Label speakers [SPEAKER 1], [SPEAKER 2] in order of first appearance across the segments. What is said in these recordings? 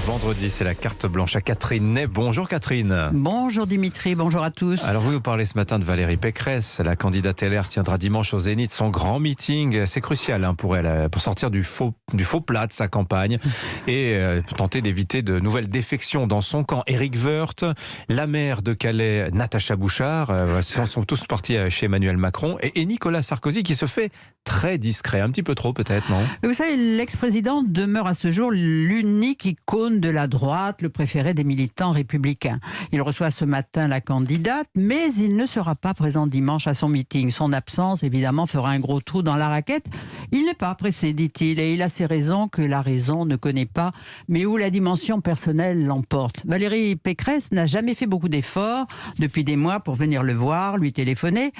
[SPEAKER 1] Vendredi, c'est la carte blanche à Catherine Ney. Bonjour Catherine.
[SPEAKER 2] Bonjour Dimitri, bonjour à tous.
[SPEAKER 1] Alors vous nous parlez ce matin de Valérie Pécresse. La candidate LR tiendra dimanche au Zénith son grand meeting. C'est crucial pour elle, pour sortir du faux plat de sa campagne et tenter d'éviter de nouvelles défections dans son camp. Éric Woerth, la maire de Calais, Natacha Bouchard, sont tous partis chez Emmanuel Macron et Nicolas Sarkozy qui se fait très discret, un petit peu trop peut-être, non?
[SPEAKER 2] Vous savez, l'ex-président demeure à ce jour l'unique icône de la droite, le préféré des militants républicains. Il reçoit ce matin la candidate, mais il ne sera pas présent dimanche à son meeting. Son absence, évidemment, fera un gros trou dans la raquette. Il n'est pas pressé, dit-il, et il a ses raisons que la raison ne connaît pas, mais où la dimension personnelle l'emporte. Valérie Pécresse n'a jamais fait beaucoup d'efforts depuis des mois pour venir le voir, lui téléphoner.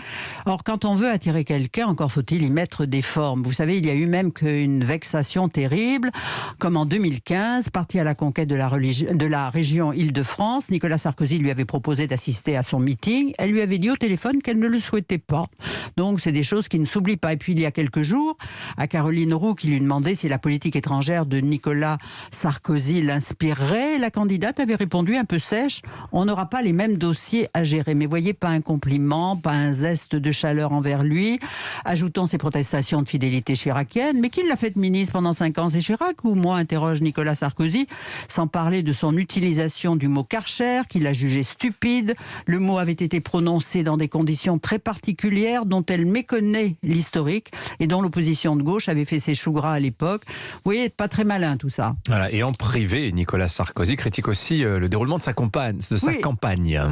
[SPEAKER 2] Or, quand on veut attirer quelqu'un, encore faut-il y mettre des formes. Vous savez, il y a eu même qu'une vexation terrible, comme en 2015, parti à la conquête de la région Île-de-France. Nicolas Sarkozy lui avait proposé d'assister à son meeting. Elle lui avait dit au téléphone qu'elle ne le souhaitait pas. Donc, c'est des choses qui ne s'oublient pas. Et puis, il y a quelques jours, à Caroline Roux, qui lui demandait si la politique étrangère de Nicolas Sarkozy l'inspirerait, la candidate avait répondu un peu sèche: on n'aura pas les mêmes dossiers à gérer. Mais voyez, pas un compliment, pas un zeste de chaleur envers lui. Ajoutons ses protestations de fidélité chiracienne. Mais qui l'a fait ministre pendant 5 ans? C'est Chirac ou moi, interroge Nicolas Sarkozy, sans parler de son utilisation du mot Karcher, qu'il a jugé stupide. Le mot avait été prononcé dans des conditions très particulières dont elle méconnaît l'historique et dont l'opposition de gauche avait fait ses choux gras à l'époque. Vous voyez, pas très malin tout ça.
[SPEAKER 1] Voilà. Et en privé, Nicolas Sarkozy critique aussi le déroulement de sa campagne.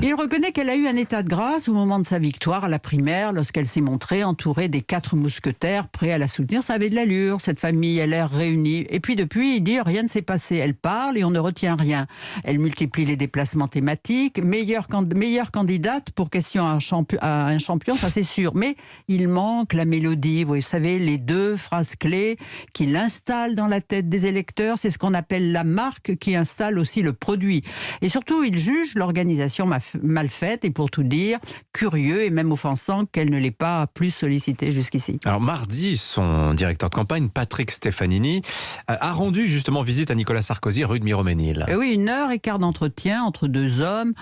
[SPEAKER 2] Il reconnaît qu'elle a eu un état de grâce au moment de sa victoire à la primaire, lorsqu'elle s'est montrée entourée des 4 mousquetaires prêts à la soutenir. Ça avait de l'allure, cette famille LR réunie. Et puis depuis, il dit rien ne s'est passé. Elle parle et on ne retient rien. Elle multiplie les déplacements thématiques. Meilleure candidate pour question à un champion, ça c'est sûr. Mais il manque la mélodie. Vous savez, les 2 phrases clés qui l'installent dans la tête des électeurs. C'est ce qu'on appelle la marque qui installe aussi le produit. Et surtout, il juge l'organisation mal faite et pour tout dire, curieux et même offensant qu'elle ne l'ait pas plus sollicité jusqu'ici.
[SPEAKER 1] Alors mardi, son directeur de campagne, Patrick Stefanini, a rendu justement visite à Nicolas Sarkozy rue de Miromesnil.
[SPEAKER 2] Oui, 1h15 d'entretien entre 2 hommes,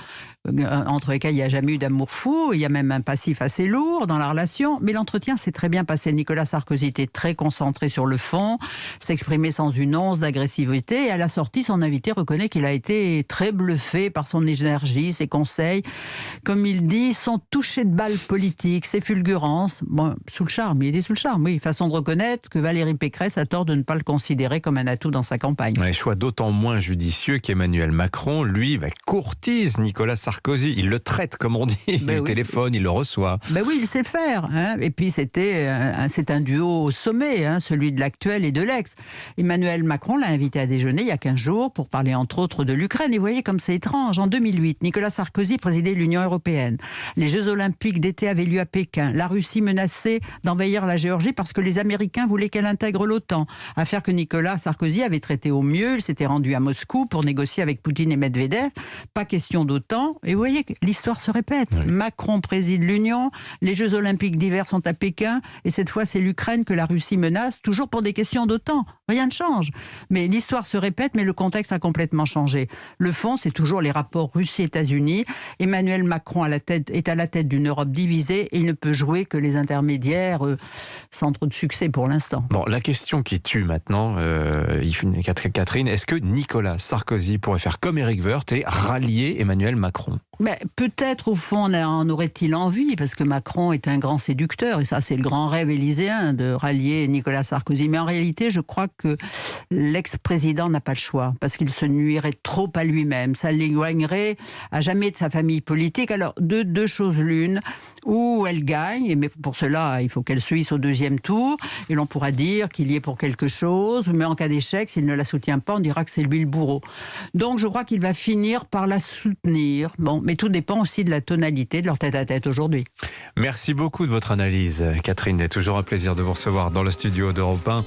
[SPEAKER 2] entre lesquels il n'y a jamais eu d'amour fou. Il y a même un passif assez lourd dans la relation. Mais l'entretien s'est très bien passé. Nicolas Sarkozy était très concentré sur le fond, s'exprimait sans une once d'agressivité. Et à la sortie, son invité reconnaît qu'il a été très bluffé par son énergie, ses conseils. Comme il dit, son toucher de balle politique, ses fulgurances. Bon, sous le charme, il était sous le charme, oui. Façon de reconnaître que Valérie Pécresse a tort de ne pas le considérer comme un atout dans sa campagne.
[SPEAKER 1] Un choix d'autant moins judicieux qu'Emmanuel Macron, lui, courtise Nicolas Sarkozy. Il le traite, comme on dit. Il téléphone, il le reçoit.
[SPEAKER 2] Oui, il sait faire. Et puis, c'est un duo au sommet, celui de l'actuel et de l'ex. Emmanuel Macron l'a invité à déjeuner il y a 15 jours pour parler entre autres de l'Ukraine. Et vous voyez comme c'est étrange. En 2008, Nicolas Sarkozy présidait l'Union européenne. Les Jeux olympiques d'été avaient lieu à Pékin. La Russie menaçait d'envahir la Géorgie parce que les Américains voulaient qu'elle intègre l'OTAN. Affaire que Nicolas Sarkozy avait traité au mieux. Il s'était rendu à Moscou pour négocier avec Poutine et Medvedev. Pas question d'OTAN. Et vous voyez que l'histoire se répète. Oui. Macron préside l'Union. Les Jeux olympiques d'hiver sont à Pékin. Et cette fois, c'est l'Ukraine que la Russie menace, toujours pour des questions d'OTAN. Rien ne change. Mais l'histoire se répète, mais le contexte a complètement changé. Le fond, c'est toujours les rapports Russie-États-Unis. Emmanuel Macron est à la tête d'une Europe divisée et il ne peut jouer que les intermédiaires sans trop de succès pour l'instant.
[SPEAKER 1] Bon, la question qui tue maintenant, Catherine, est-ce que Nicolas Sarkozy pourrait faire comme Éric Woerth et rallier Emmanuel Macron?
[SPEAKER 2] Mais peut-être au fond en aurait-il envie, parce que Macron est un grand séducteur, et ça c'est le grand rêve élyséen de rallier Nicolas Sarkozy. Mais en réalité, je crois que l'ex-président n'a pas le choix, parce qu'il se nuirait trop à lui-même. Ça l'éloignerait à jamais de sa famille politique. Alors, deux choses l'une, ou elle gagne, mais pour cela, il faut qu'elle suisse au 2e tour, et l'on pourra dire qu'il y est pour quelque chose, mais en cas d'échec, s'il ne la soutient pas, on dira que c'est lui le bourreau. Donc je crois qu'il va finir par la soutenir. Bon, mais tout dépend aussi de la tonalité de leur tête-à-tête aujourd'hui.
[SPEAKER 1] Merci beaucoup de votre analyse, Catherine. C'est toujours un plaisir de vous recevoir dans le studio d'Europe 1.